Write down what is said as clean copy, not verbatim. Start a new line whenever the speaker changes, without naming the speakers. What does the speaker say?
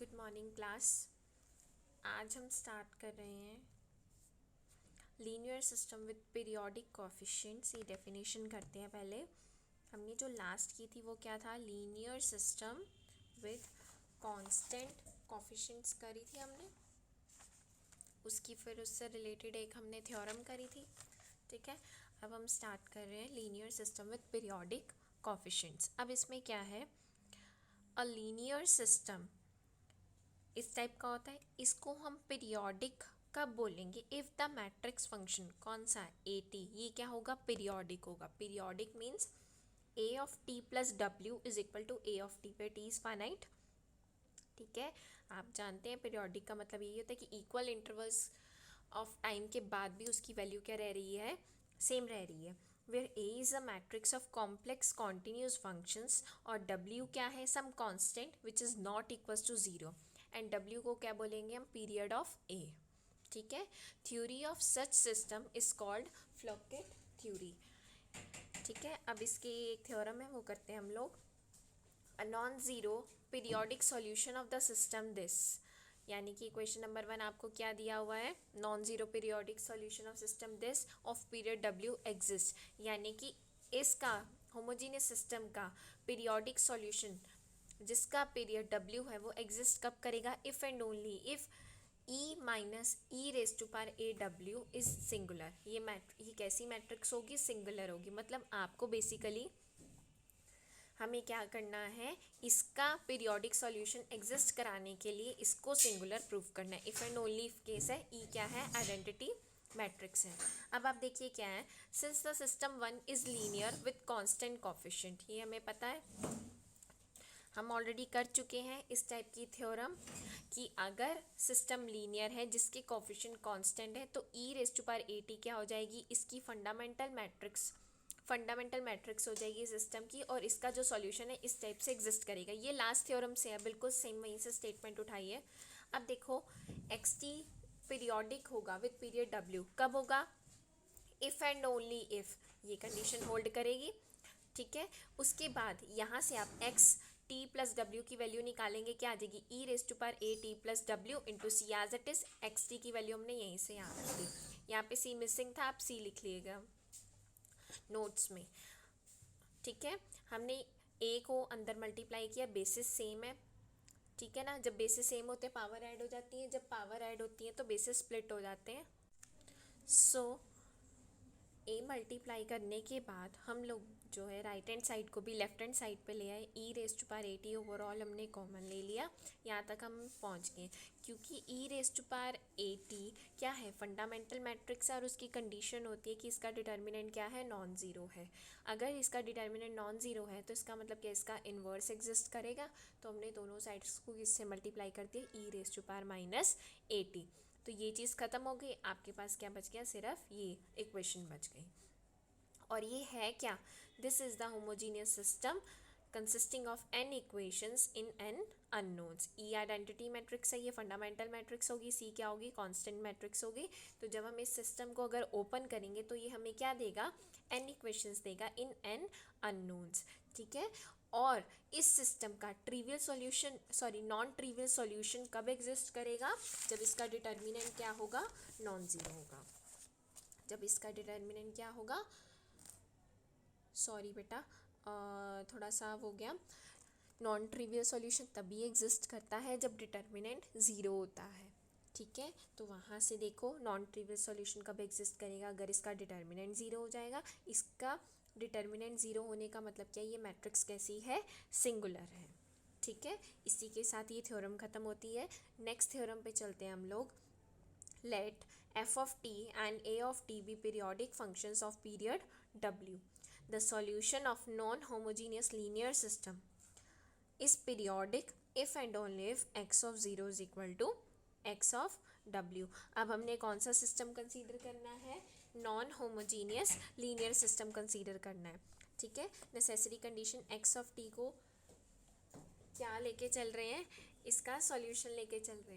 Good morning class. आज हम start कर रहे हैं linear system with periodic coefficients. ये डेफिनेशन करते हैं। पहले हमने जो लास्ट की थी वो क्या था, linear system with constant coefficients करी थी हमने। उसकी फिर उससे रिलेटेड एक हमने थ्योरम करी थी। ठीक है, अब हम स्टार्ट कर रहे हैं linear system with periodic coefficients. अब इसमें क्या है, अ लीनियर सिस्टम इस टाइप का होता है। इसको हम पीरियोडिक कब बोलेंगे, इफ़ द मैट्रिक्स फंक्शन कौन सा है, ए टी, ये क्या होगा, पीरियोडिक होगा। Periodic means A of T plus W is equal to A of T पे टी इज फाइनाइट। ठीक है, आप जानते हैं पीरियोडिक का मतलब यही होता है कि इक्वल इंटरवल्स ऑफ टाइम के बाद भी उसकी वैल्यू क्या रह रही है, सेम रह रही है। Where A is a matrix of complex continuous functions और डब्ल्यू क्या है, some constant which is not equals to zero, and W को क्या बोलेंगे हम, पीरियड ऑफ ए। ठीक है, theory of such system is called Floquet theory. ठीक है, अब इसके एक थ्योरम है वो करते हैं हम लोग। A non zero periodic solution of the system this, यानी कि क्वेश्चन नंबर 1 आपको क्या दिया हुआ है, non zero periodic solution of system this of period W exist, यानी कि इसका होमोजीनियस सिस्टम का पीरियोडिक सॉल्यूशन जिसका पीरियड डब्ल्यू है वो एग्जिस्ट कब करेगा, if and only if E minus E raise to power A W is singular. ये कैसी मैट्रिक्स होगी, सिंगुलर होगी। मतलब आपको बेसिकली हमें क्या करना है, इसका पीरियोडिक सॉल्यूशन एग्जिस्ट कराने के लिए इसको सिंगुलर प्रूफ करना है। If and only if case है, ई क्या है, आइडेंटिटी मैट्रिक्स है। अब आप देखिए क्या है, since the system 1 is linear with constant coefficient, ये हमें पता है, हम ऑलरेडी कर चुके हैं इस टाइप की थ्योरम कि अगर सिस्टम लीनियर है जिसके कोएफिशिएंट कांस्टेंट है तो E raise to power A T क्या हो जाएगी, इसकी फंडामेंटल मैट्रिक्स हो जाएगी सिस्टम की, और इसका जो सॉल्यूशन है इस टाइप से एग्जिस्ट करेगा। ये लास्ट थ्योरम से है, बिल्कुल सेम वहीं से स्टेटमेंट उठाई है। अब देखो एक्स टी पीरियोडिक होगा विद पीरियड डब्ल्यू, कब होगा, इफ़ एंड ओनली इफ़ ये कंडीशन होल्ड करेगी। ठीक है, उसके बाद यहाँ से आप एक्स टी प्लस डब्ल्यू की वैल्यू निकालेंगे, क्या आ जाएगी, E raise to power A T plus W into C, as it is X T की वैल्यू हमने यहीं से यहाँ रख दी। यहाँ पे सी मिसिंग था, आप सी लिख लिएगा नोट्स में। ठीक है, हमने ए को अंदर मल्टीप्लाई किया, बेसिस सेम है। ठीक है ना, जब बेसिस सेम होते हैं पावर ऐड हो जाती है, जब पावर ऐड होती है तो बेसिस स्प्लिट हो जाते हैं। सो ए मल्टीप्लाई करने के बाद हम लोग जो है राइट हैंड साइड को भी लेफ्ट हैंड साइड पे ले आए, E raise to power A T overall हमने कॉमन ले लिया, यहाँ तक हम पहुँच गए। क्योंकि E raise to power A T क्या है, फंडामेंटल मैट्रिक्स है, और उसकी कंडीशन होती है कि इसका डिटर्मिनेंट क्या है, नॉन ज़ीरो है। अगर इसका डिटर्मिनेंट नॉन ज़ीरो है तो इसका मतलब कि इसका इन्वर्स एग्जिस्ट करेगा। तो हमने दोनों साइड्स को इससे मल्टीप्लाई कर दिया, E raise to power minus A T. तो ये चीज़ ख़त्म हो गई, आपके पास क्या बच गया, सिर्फ ये इक्वेशन बच गई। और ये है क्या, this is the homogeneous system consisting of n equations in n unknowns. E identity matrix है, ये फंडामेंटल मैट्रिक्स होगी, सी क्या होगी, कांस्टेंट मैट्रिक्स होगी। तो जब हम इस सिस्टम को अगर ओपन करेंगे तो ये हमें क्या देगा, n इक्वेशंस देगा इन n अननोन्स। ठीक है, और इस सिस्टम का trivial solution, sorry non trivial solution कब एग्जिस्ट करेगा, जब इसका डिटर्मिनेंट क्या होगा, नॉन ज़ीरो होगा। जब इसका डिटर्मिनेंट क्या होगा, सॉरी बेटा थोड़ा सा हो गया, नॉन ट्रिवियल सॉल्यूशन तभी एग्जिस्ट करता है जब डिटर्मिनेंट ज़ीरो होता है। ठीक है, तो वहाँ से देखो नॉन ट्रिवियल सॉल्यूशन कब एग्जिस्ट करेगा, अगर इसका डिटर्मिनेंट ज़ीरो हो जाएगा। इसका डिटर्मिनेंट ज़ीरो होने का मतलब क्या, ये मैट्रिक्स कैसी है, सिंगुलर है। ठीक है, इसी के साथ ये थ्योरम ख़त्म होती है। नेक्स्ट थ्योरम पे चलते हैं हम लोग। Let f of t and a of t be periodic functions of period w. The solution of non-homogeneous linear system is periodic if and only if x of 0 is equal to x of w. अब हमने कौन सा system consider करना है, non homogeneous linear system consider करना है। ठीक है, necessary condition x of t को क्या लेके चल रहे हैं, इसका सॉल्यूशन लेके चल रहे हैं।